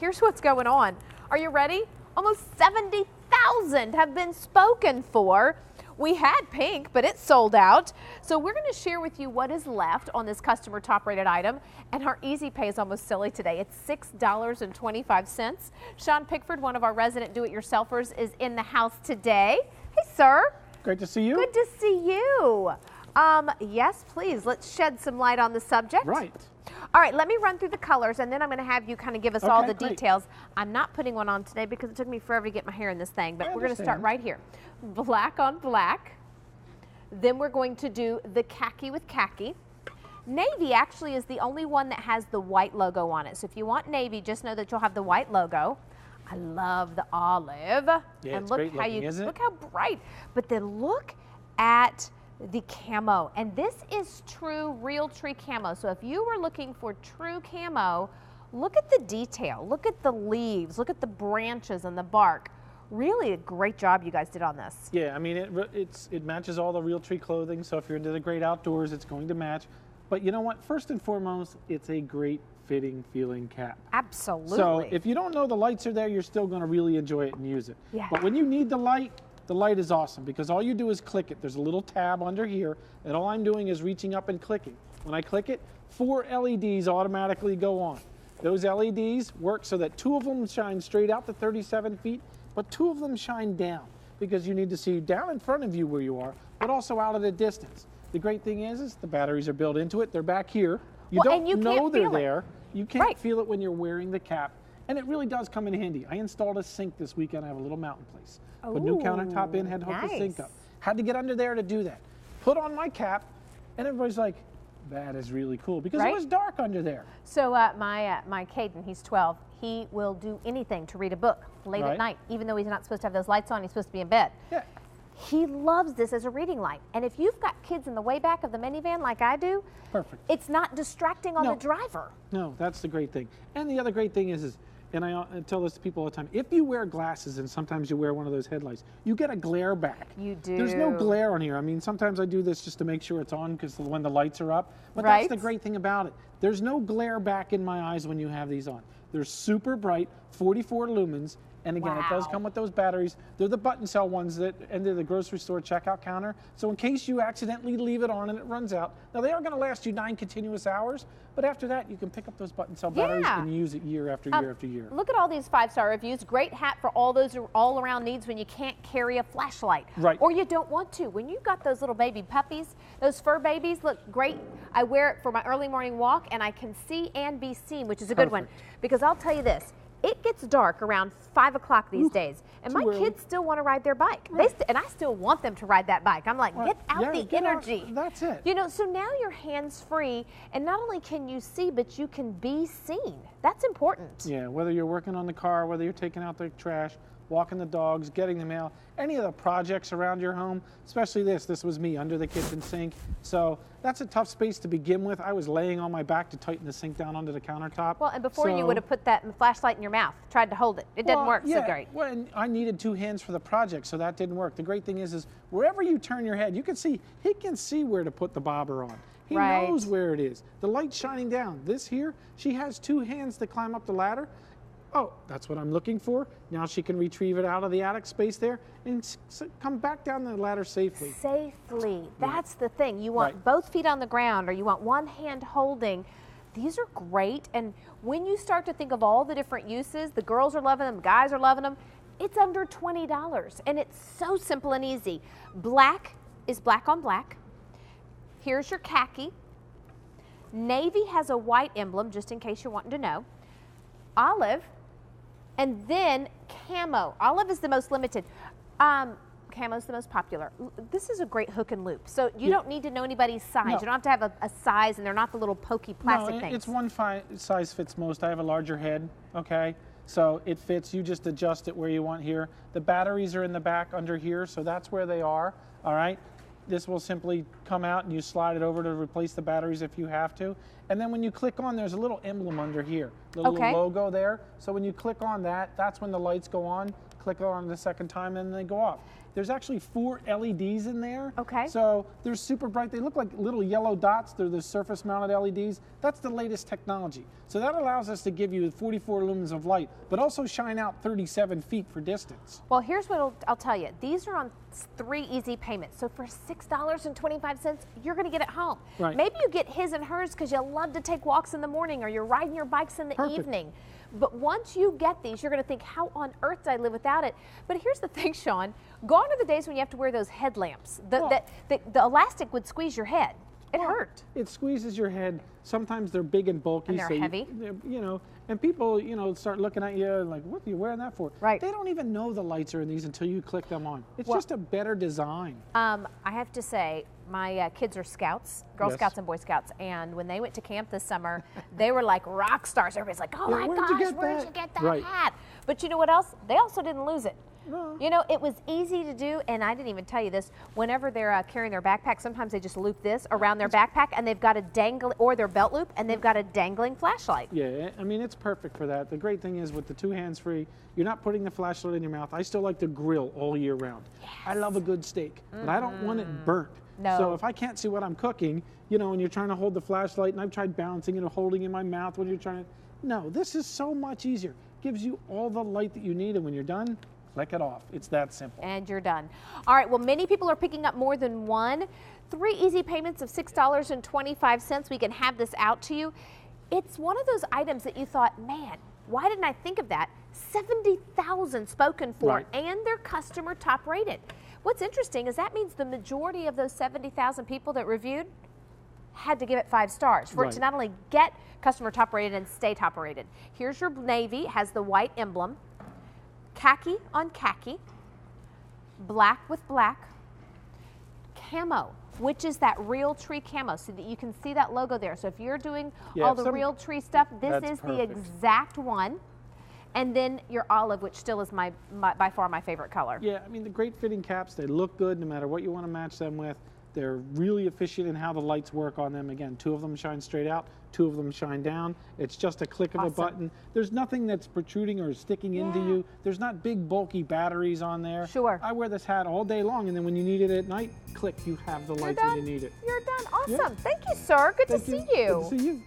here's what's going on. Are you ready? Almost 70,000 have been spoken for. We had pink, but it's sold out. So we're going to share with you what is left on this customer top rated item. And our easy pay is almost silly today. It's $6.25. Sean Pickford, one of our resident do-it-yourselfers, is in the house today. Hey, sir. Great to see you. Good to see you. Yes, please. Let's shed some light on the subject. Right. All right, let me run through the colors, and then I'm going to have you kind of give us all the great. details. I'm not putting one on today because it took me forever to get my hair in this thing, but we're going to start right here. Black on black. Then we're going to do the khaki with khaki. Navy actually is the only one that has the white logo on it. So if you want navy, just know that you'll have the white logo. I love the olive. Yeah, and it's look great how looking, isn't it? look how bright. But then look at the camo, and this is true real tree camo. So if you were looking for true camo, look at the detail, look at the leaves, look at the branches and the bark. Really a great job you guys did on this. Yeah, I mean, it matches all the real tree clothing, so if you're into the great outdoors, it's going to match. But you know what? First and foremost, it's a great fitting, feeling cap. Absolutely. So if you don't know the lights are there, you're still going to really enjoy it and use it. Yeah. But when you need the light is awesome because all you do is click it. There's a little tab under here, and all I'm doing is reaching up and clicking. When I click it, 4 LEDs automatically go on. Those LEDs work so that 2 of them shine straight out to 37 feet, but 2 of them shine down because you need to see down in front of you where you are, but also out at a distance. The great thing is the batteries are built into it. They're back here. You don't know they're there. You can't feel it when you're wearing the cap, and it really does come in handy. I installed a sink this weekend. I have a little mountain place. Put new countertop in, had to hook the sink up. Had to get under there to do that. Put on my cap, and everybody's like, that is really cool because it was dark under there. So my Caden, he's 12, he will do anything to read a book late at night, even though he's not supposed to have those lights on, he's supposed to be in bed. Yeah. He loves this as a reading light. And if you've got kids in the way back of the minivan like I do, perfect. It's not distracting on the driver. No, that's the great thing. And the other great thing is and I tell this to people all the time, if you wear glasses and sometimes you wear one of those headlights, you get a glare back. You do. There's no glare on here. I mean, sometimes I do this just to make sure it's on because when the lights are up. But that's the great thing about it. There's no glare back in my eyes when you have these on. They're super bright, 44 lumens. And again, it does come with those batteries. They're the button cell ones that enter the grocery store checkout counter. So in case you accidentally leave it on and it runs out, now they are going to last you 9 continuous hours, but after that you can pick up those button cell batteries and use it year after year after year. Look at all these 5-star reviews. Great hat for all those all-around needs when you can't carry a flashlight. Right. Or you don't want to. When you've got those little baby puppies, those fur babies look great. I wear it for my early morning walk and I can see and be seen, which is a good one. Because I'll tell you this, it gets dark around 5 o'clock these days, and my kids still want to ride their bike. And I still want them to ride that bike. I'm like, get out the energy. That's it. You know, so now you're hands-free, and not only can you see, but you can be seen. That's important. Yeah, whether you're working on the car, whether you're taking out the trash, walking the dogs, getting the mail, any of the projects around your home, especially this was me under the kitchen sink. So that's a tough space to begin with. I was laying on my back to tighten the sink down under the countertop. Well, and before you would have put that flashlight in your mouth, tried to hold it. It didn't work so great. Well, and I needed 2 hands for the project, so that didn't work. The great thing is wherever you turn your head, you can see, he can see where to put the bobber on. He knows where it is. The light's shining down. This here, she has 2 hands to climb up the ladder. Oh, that's what I'm looking for. Now she can retrieve it out of the attic space there and come back down the ladder safely. Safely. That's the thing. You want both feet on the ground or you want one hand holding. These are great. And when you start to think of all the different uses, the girls are loving them, guys are loving them, it's under $20. And it's so simple and easy. Black is black on black. Here's your khaki. Navy has a white emblem, just in case you're wanting to know. Olive. And then camo. Olive is the most limited. Camo is the most popular. This is a great hook and loop. So you don't need to know anybody's size. No. You don't have to have a size, and they're not the little pokey plastic things. It's one size fits most. I have a larger head, okay? So it fits. You just adjust it where you want here. The batteries are in the back under here, so that's where they are, all right? This will simply come come out and you slide it over to replace the batteries if you have to. And then when you click on, there's a little emblem under here, the little logo there. So when you click on that, that's when the lights go on. Click on the second time and they go off. There's actually 4 LEDs in there. Okay. So they're super bright. They look like little yellow dots. They're the surface mounted LEDs. That's the latest technology. So that allows us to give you 44 lumens of light, but also shine out 37 feet for distance. Well, here's what I'll tell you. These are on 3 easy payments. So for $6.25, you're going to get it home. Right. Maybe you get his and hers because you love to take walks in the morning or you're riding your bikes in the evening. But once you get these, you're going to think, how on earth did I live without it? But here's the thing, Sean. Gone are the days when you have to wear those headlamps. The elastic would squeeze your head. It hurt. It squeezes your head. Sometimes they're big and bulky. And they're heavy. And people, start looking at you like, what are you wearing that for? Right. They don't even know the lights are in these until you click them on. It's just a better design. I have to say, my kids are scouts, Girl Yes. Scouts and Boy Scouts, and when they went to camp this summer, they were like rock stars. Everybody's like, oh my gosh, where'd you get that hat? But you know what else? They also didn't lose it. No. It was easy to do, and I didn't even tell you this. Whenever they're carrying their backpack, sometimes they just loop this around their backpack, and they've got a dangling, or their belt loop, and they've got a dangling flashlight. Yeah, I mean, it's perfect for that. The great thing is with the 2 hands-free, you're not putting the flashlight in your mouth. I still like to grill all year round. Yes. I love a good steak, but I don't want it burnt. No. So if I can't see what I'm cooking, and you're trying to hold the flashlight, and I've tried balancing it or holding it in my mouth when you're trying to, no, this is so much easier. Gives you all the light that you need, and when you're done, click it off. It's that simple. And you're done. All right, well, many people are picking up more than one. 3 easy payments of $6.25. We can have this out to you. It's one of those items that you thought, man, why didn't I think of that? 70,000 spoken for, Right. and they're customer top rated. What's interesting is that means the majority of those 70,000 people that reviewed had to give it 5 stars for it to not only get customer top rated and stay top rated. Here's your navy, has the white emblem, khaki on khaki, black with black, camo, which is that real tree camo, so that you can see that logo there. So if you're doing all the real tree stuff, this is the exact one. And then your olive, which still is by far my favorite color. Yeah, I mean, the great fitting caps, they look good no matter what you want to match them with. They're really efficient in how the lights work on them. Again, 2 of them shine straight out, 2 of them shine down. It's just a click of a button. There's nothing that's protruding or sticking into you. There's not big bulky batteries on there. Sure. I wear this hat all day long, and then when you need it at night, click, you have the lights when you need it. You're done. Awesome. Thank you, sir. Good to see you. Good to see you.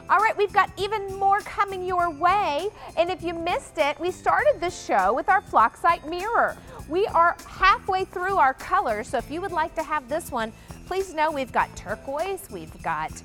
All right, we've got even more coming your way. And if you missed it, we started the show with our Flocksite mirror. We are halfway through our colors, so if you would like to have this one, please know we've got turquoise, we've got